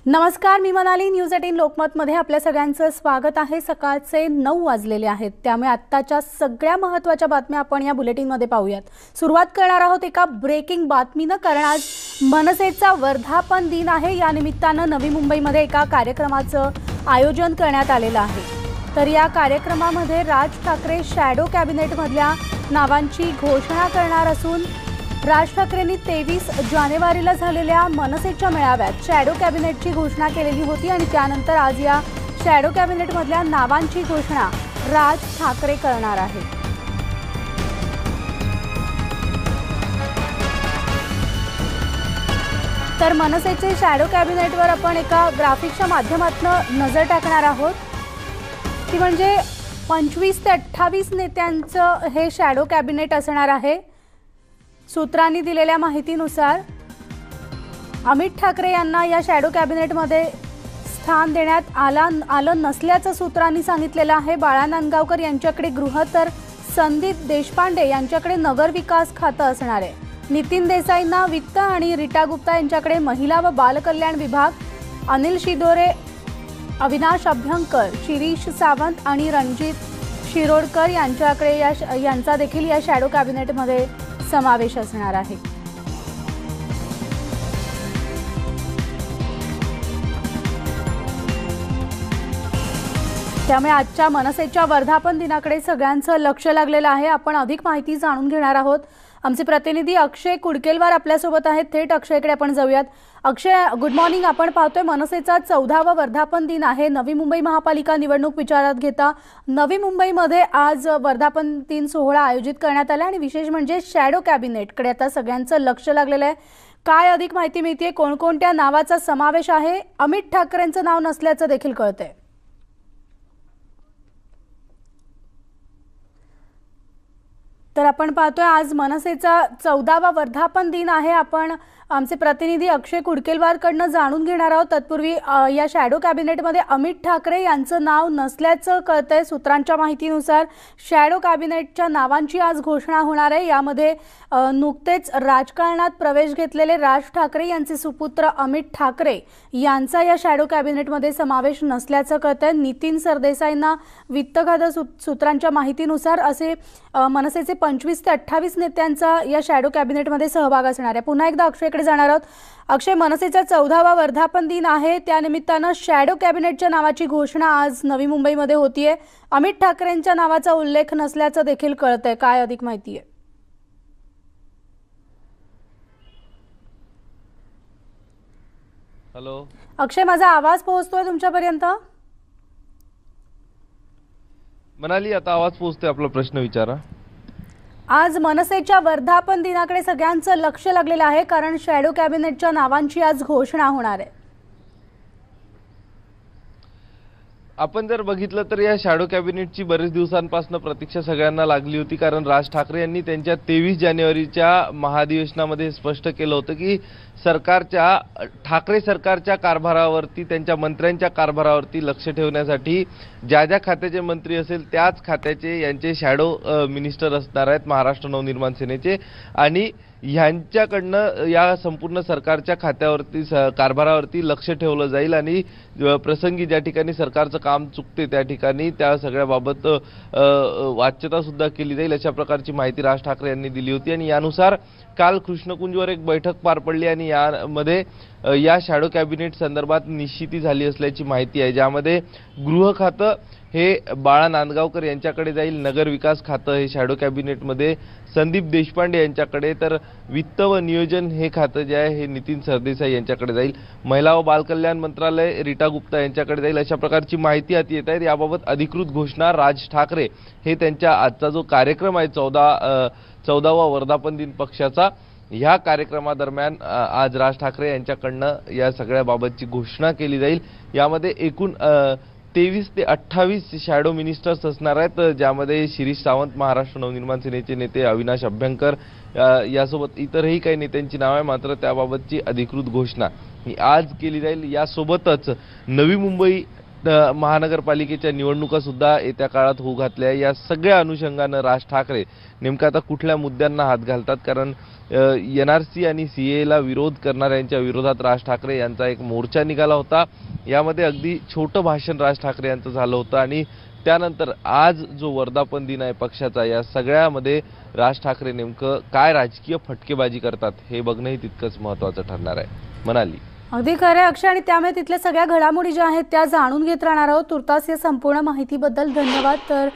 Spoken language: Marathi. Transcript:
नमस्कार, मी मनाली. न्यूज 18 लोकमतमध्ये आपल्या सगळ्यांचं स्वागत आहे. सकाळचे 9 वाजलेले आहेत, त्यामुळे आत्ताच्या सगळ्या महत्त्वाच्या बातम्या आपण या बुलेटिनमध्ये पाहूयात. सुरुवात करणार आहोत एका ब्रेकिंग बातमीनं, कारण आज मनसेचा वर्धापन दिन आहे. या निमित्तानं नवी मुंबईमध्ये एका कार्यक्रमाचं आयोजन करण्यात आलेलं आहे. तर या कार्यक्रमामध्ये राज ठाकरे शॅडो कॅबिनेटमधल्या नावांची घोषणा करणार असून राज ठाकरेंनी 23 जानेवारीला झालेल्या मनसेच्या मेळाव्यात शॅडो कॅबिनेटची घोषणा केलेली होती आणि त्यानंतर आज या शॅडो कॅबिनेटमधल्या नावांची घोषणा राज ठाकरे करणार आहे. तर मनसेचे शॅडो कॅबिनेटवर आपण एका ग्राफिक्सच्या माध्यमातून नजर टाकणार आहोत. ती म्हणजे 25 ते 28 नेत्यांचं हे शॅडो कॅबिनेट असणार आहे. सूत्रांनी दिलेल्या माहितीनुसार अमित ठाकरे यांना या शॅडो कॅबिनेटमध्ये स्थान देण्यात आलं नसल्याचं सूत्रांनी सांगितलेलं आहे. बाळा नांदगावकर यांच्याकडे गृह तर संदीप देशपांडे यांच्याकडे नगर विकास खातं असणार आहे. नितीन देसाईंना वित्त आणि रीटा गुप्ता यांच्याकडे महिला व बालकल्याण विभाग, अनिल शिदोरे, अविनाश अभ्यंकर, शिरीष सावंत आणि रणजित शिरोडकर यांच्याकडे यांचा देखील या शॅडो कॅबिनेटमध्ये समावेश असणार आहे. त्यामुळे आजच्या मनसेच्या वर्धापन दिनाकडे सगळ्यांचं लक्ष लागलेलं आहे. आपण अधिक माहिती जाणून घेणार आहोत. आमचे प्रतिनिधी अक्षय कुडकेलवार आपल्यासोबत आहेत. थेट अक्षयकडे आपण जाऊयात. अक्षय, गुड मॉर्निंग. आपण पाहतोय मनसेचा 14वा वर्धापन दिन आहे. नवी मुंबई महापालिका निवडणूक विचारात घेता नवी मुंबईमध्ये आज वर्धापन दिन सोहळा आयोजित करण्यात आला आणि विशेष म्हणजे शॅडो कॅबिनेटकडे आता सगळ्यांचं लक्ष लागलेलं आहे. काय अधिक माहिती मिळते? कोणकोणत्या नावाचा समावेश आहे? अमित ठाकरेंचं नाव नसल्याचं देखील कळतंय. तर आपण पाहतोय आज मनसेचा 14वा वर्धापन दिन आहे. आपण आमचे प्रतिनिधी अक्षय कुडकेलवारकडनं जाणून घेणार आहोत. तत्पूर्वी या शॅडो कॅबिनेटमध्ये अमित ठाकरे यांचं नाव नसल्याचं कळतंय. सूत्रांच्या माहितीनुसार शॅडो कॅबिनेटच्या नावांची आज घोषणा होणार आहे. यामध्ये नुकतेच राजकारणात प्रवेश घेतलेले राज ठाकरे यांचे सुपुत्र अमित ठाकरे यांचा या शॅडो कॅबिनेटमध्ये समावेश नसल्याचं कळतंय. नितीन सरदेसाईंना वित्त खातं, सूत्रांच्या माहितीनुसार असे मनसेचे 25 ते 28 नेत्यांचा या शॅडो कॅबिनेटमध्ये सहभाग असणार आहे. पुन्हा एकदा अक्षयकडे जाणार आहोत. अक्षय, मनसेचा 14वा वर्धापन दिन आहे, त्यानिमित्तानं शॅडो कॅबिनेटच्या नावाची घोषणा आज नवी मुंबईमध्ये होतीये. अमित ठाकरेंच्या नावाचा उल्लेख नसल्याचं देखील कळतंय. काय अधिक माहिती आहे? हॅलो अक्षय, माझा आवाज पोहोचतोय तुमच्यापर्यंत? मनाली, आता आवाज पोहोचतोय. आपला प्रश्न विचारा. आज मनसेच्या वर्धापन दिनाकडे सगळ्यांचं लक्ष लागलेलं आहे, कारण शॅडो कॅबिनेटच्या नावांची आज घोषणा होणार आहे. आपण जर बघितलं तर या शॅडो कॅबिनेटची बरेच दिवसांपासून प्रतीक्षा सगळ्यांना लागली होती, कारण राज ठाकरे यांनी त्यांच्या 23 जानेवारीच्या महाधिवेशनामध्ये स्पष्ट केलं होतं की ठाकरे सरकारच्या कारभारावरती, त्यांच्या मंत्र्यांच्या कारभारावरती लक्ष ठेवण्यासाठी ज्या ज्या खात्याचे मंत्री असेल त्याच खात्याचे यांचे शॅडो मिनिस्टर असणार आहेत महाराष्ट्र नवनिर्माण सेनेचे, आणि ह्यांच्याकडनं या संपूर्ण सरकारच्या खात्यावरती कारभारावरती लक्ष ठेवलं जाईल आणि प्रसंगी ज्या ठिकाणी सरकारचं काम चुकते त्या ठिकाणी त्या सगळ्याबाबत वाच्यता सुद्धा केली जाईल, अशा प्रकारची माहिती राज ठाकरे यांनी दिली होती. आणि यानुसार काल कृष्णकुंजवर एक बैठक पार पडली आणि यामध्ये या शॅडो कॅबिनेट संदर्भात निश्चिती झाली असल्याची माहिती आहे, ज्यामध्ये गृह खातं हे बाळा नांदगावकर यांच्याकडे जाईल, नगर विकास खातं हे शॅडो कॅबिनेटमध्ये संदीप देशपांडे यांच्याकडे, तर वित्त व नियोजन हे खातं जे आहे हे नितीन सरदेसाई यांच्याकडे जाईल, महिला व बालकल्याण मंत्रालय रीटा गुप्ता यांच्याकडे जाईल, अशा प्रकारची माहिती हाती येत आहे. याबाबत अधिकृत घोषणा राज ठाकरे हे त्यांच्या आजचा जो कार्यक्रम आहे 14वा वर्धापन दिन पक्षाचा, ह्या कार्यक्रमादरम्यान आज राज ठाकरे यांच्याकडनं या सगळ्याबाबतची घोषणा केली जाईल. यामध्ये एकूण 23 ते 28 शॅडो मिनिस्टर्स असणार आहेत, ज्यामध्ये शिरीष सावंत महाराष्ट्र नवनिर्माण सेनेचे नेते, अविनाश अभ्यंकर यासोबत इतरही काही नेत्यांची नावे, मात्र त्याबाबतची अधिकृत घोषणा ही आज केली जाईल. यासोबतच नवी मुंबई महानगरपालिकेच्या निवडणुका सुद्धा येत्या काळात होऊ घातल्या. या सगळ्या अनुषंगानं राज ठाकरे नेमका आता कुठल्या मुद्द्यांना हात घालतात? कारण NRC आणि CAA ला विरोध करणाऱ्यांच्या विरोधात राज ठाकरे यांचा एक मोर्चा निघाला होता. यामध्ये अगदी छोटं भाषण राज ठाकरे यांचं झालं होतं आणि त्यानंतर आज जो वर्धापन दिन आहे पक्षाचा, या सगळ्यामध्ये राज ठाकरे नेमकं काय राजकीय फटकेबाजी करतात हे बघणंही तितकंच महत्त्वाचं ठरणार आहे. म्हणाली अगदी खरं आहे अक्षय, आणि त्यामुळे तिथल्या सगळ्या घडामोडी ज्या आहेत त्या जाणून घेत राहणार आहोत. तुर्तास या संपूर्ण माहितीबद्दल धन्यवाद. तर